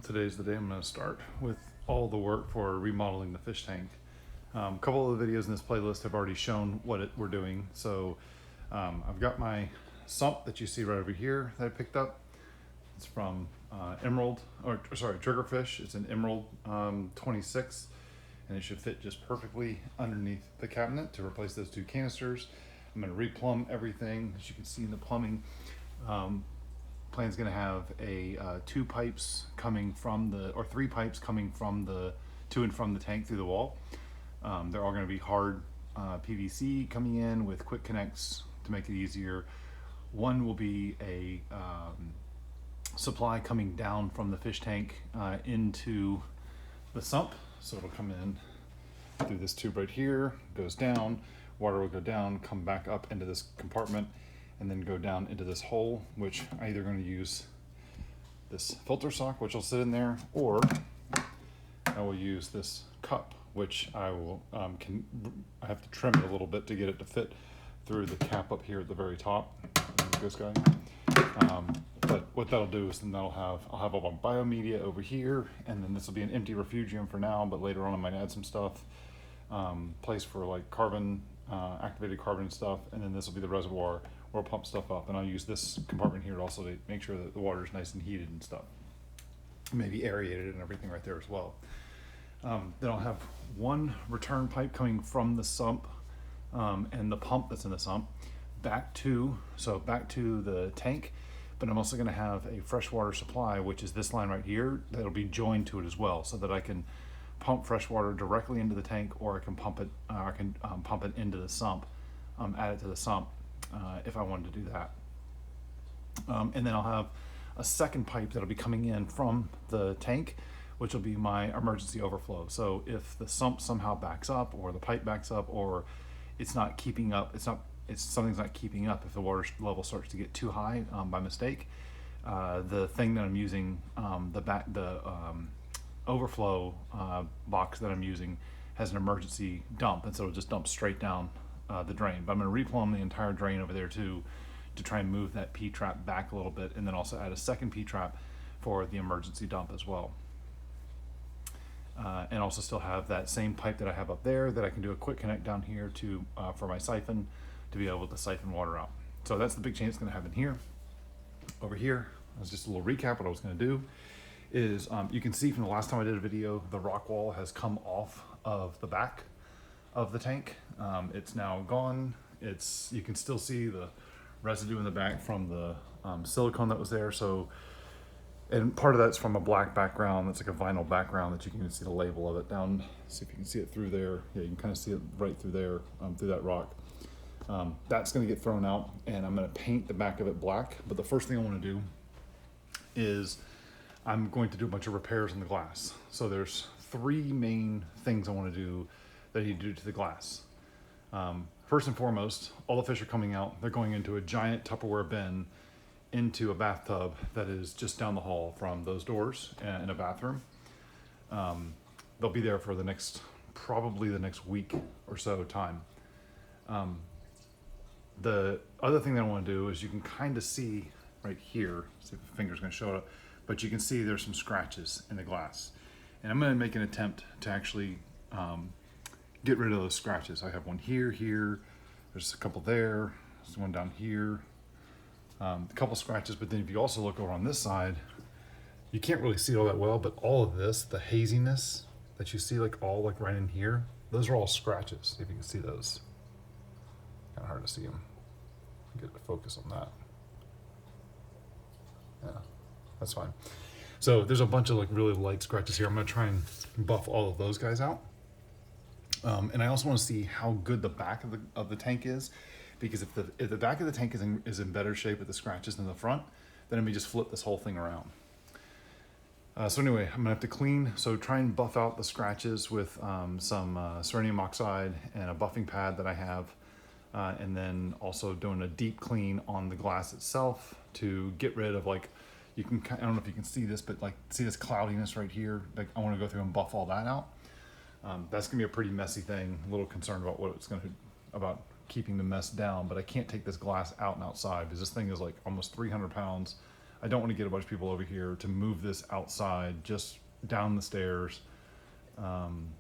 Today's the day I'm going to start with all the work for remodeling the fish tank. A couple of the videos in this playlist have already shown what we're doing. So I've got my sump that you see right over here that I picked up. It's from Triggerfish. It's an Emerald 26, and it should fit just perfectly underneath the cabinet to replace those two canisters. I'm going to replumb everything. As you can see in the plumbing, plan's going to have two pipes coming from or three pipes coming from to and from the tank through the wall. They're all going to be hard PVC coming in with quick connects to make it easier. One will be a supply coming down from the fish tank into the sump, so it'll come in through this tube right here, goes down, water will go down, come back up into this compartment, and then go down into this hole, which I'm either going to use this filter sock, which will sit in there, or I will use this cup, which I will I have to trim it a little bit to get it to fit through the cap up here at the very top. This guy. But what that'll do is then I'll have all my biomedia over here, and then this will be an empty refugium for now, but later on I might add some stuff, place for like carbon, activated carbon stuff, and then this will be the reservoir where I'll pump stuff up, and I'll use this compartment here also to make sure that the water is nice and heated and stuff, maybe aerated and everything right there as well. Then I'll have one return pipe coming from the sump and the pump that's in the sump back to the tank, but I'm also going to have a freshwater supply, which is this line right here, that'll be joined to it as well, so that I can pump fresh water directly into the tank, or I can pump it pump it into the sump, add it to the sump if I wanted to do that. And then I'll have a second pipe that'll be coming in from the tank, which will be my emergency overflow. So if the sump somehow backs up, or the pipe backs up, or it's not keeping up, something's not keeping up, if the water level starts to get too high by mistake, the thing that I'm using, the overflow box that I'm using has an emergency dump, and so it'll just dump straight down the drain. But I'm going to replumb the entire drain over there too, to try and move that P-trap back a little bit, and then also add a second P-trap for the emergency dump as well. And also still have that same pipe that I have up there that I can do a quick connect down here to for my siphon, to be able to siphon water out. So that's the big change that's going to happen here. Over here, that's just a little recap. What I was going to do is, you can see from the last time I did a video, the rock wall has come off of the back of the tank. It's now gone. You can still see the residue in the back from the silicone that was there. So, and part of that's from a black background. That's like a vinyl background that you can even see the label of it down. See if you can see it through there. Yeah, you can kind of see it right through there, through that rock. That's going to get thrown out, and I'm going to paint the back of it black. But the first thing I want to do is I'm going to do a bunch of repairs on the glass. So there's three main things I want to do that I need to do to the glass. First and foremost, all the fish are coming out. They're going into a giant Tupperware bin into a bathtub that is just down the hall from those doors in a bathroom. They'll be there for probably the next week or so time. The other thing that I want to do is, you can kind of see right here, see if the finger's going to show it up, but you can see there's some scratches in the glass. And I'm going to make an attempt to actually get rid of those scratches. I have one here, there's a couple there, there's one down here, a couple scratches, but then if you also look over on this side, you can't really see it all that well, but all of this, the haziness that you see all right in here, those are all scratches, if you can see those. Kind of hard to see them. Get to focus on that. Yeah, that's fine. So there's a bunch of really light scratches here. I'm going to try and buff all of those guys out. And I also want to see how good the back of the tank is, because if the back of the tank is in better shape with the scratches than the front, then I may just flip this whole thing around. So anyway, I'm gonna have to clean. So try and buff out the scratches with some selenium oxide and a buffing pad that I have. And then also doing a deep clean on the glass itself to get rid of I don't know if you can see this, but see this cloudiness right here? I want to go through and buff all that out. That's gonna be a pretty messy thing. A little concerned about about keeping the mess down, but I can't take this glass out and outside because this thing is almost 300 pounds I don't want to get a bunch of people over here to move this outside, just down the stairs, and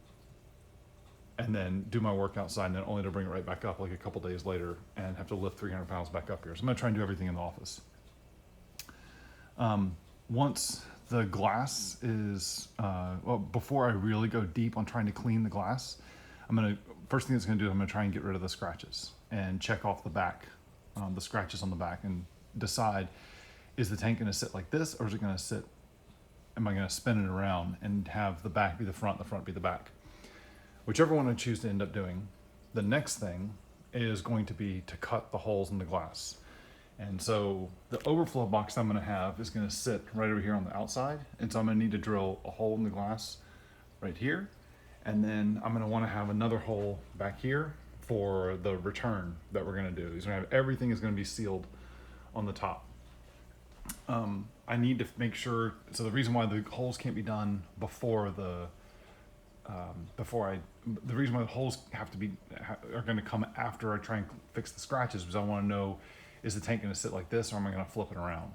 then do my work outside, and then only to bring it right back up like a couple days later and have to lift 300 pounds back up here. So I'm gonna try and do everything in the office. Once the glass is, well, before I really go deep on trying to clean the glass, first thing it's gonna do, I'm gonna try and get rid of the scratches and check off the back, the scratches on the back, and decide, is the tank gonna sit like this, or is it gonna sit, am I gonna spin it around and have the back be the front be the back? Whichever one I choose to end up doing, the next thing is going to be to cut the holes in the glass. And so the overflow box I'm gonna have is gonna sit right over here on the outside. And so I'm gonna need to drill a hole in the glass right here. And then I'm gonna wanna have another hole back here for the return that we're gonna do. Everything is gonna be sealed on the top. I need to make sure, so the reason why the holes can't be done before the reason why the holes are going to come after I try and fix the scratches, because I want to know, is the tank going to sit like this, or am I going to flip it around?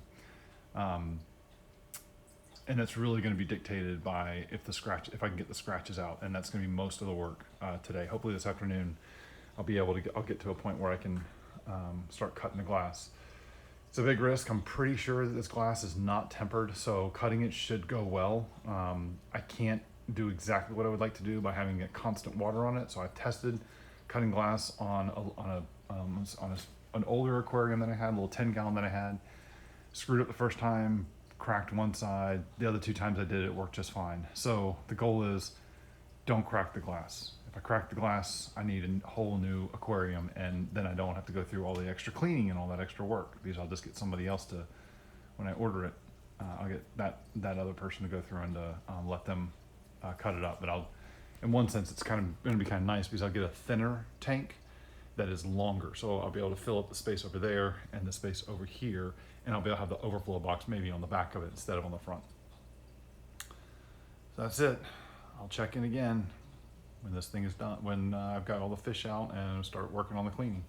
And it's really going to be dictated by if I can get the scratches out, and that's going to be most of the work today. Hopefully this afternoon I'll get to a point where I can start cutting the glass. It's a big risk. I'm pretty sure that this glass is not tempered, so cutting it should go well. I can't do exactly what I would like to do by having a constant water on it. So I've tested cutting glass on an older aquarium that I had, a little 10-gallon that I had. Screwed up the first time, cracked one side. The other 2 times I did it worked just fine. So the goal is, don't crack the glass. If I crack the glass, I need a whole new aquarium, and then I don't have to go through all the extra cleaning and all that extra work, because I'll just get somebody else to, when I order it, I'll get that other person to go through and let them cut it up. But in one sense, it's going to be kind of nice, because I'll get a thinner tank that is longer. So I'll be able to fill up the space over there and the space over here, and I'll be able to have the overflow box maybe on the back of it instead of on the front. So that's it. I'll check in again when this thing is done, when I've got all the fish out and start working on the cleaning.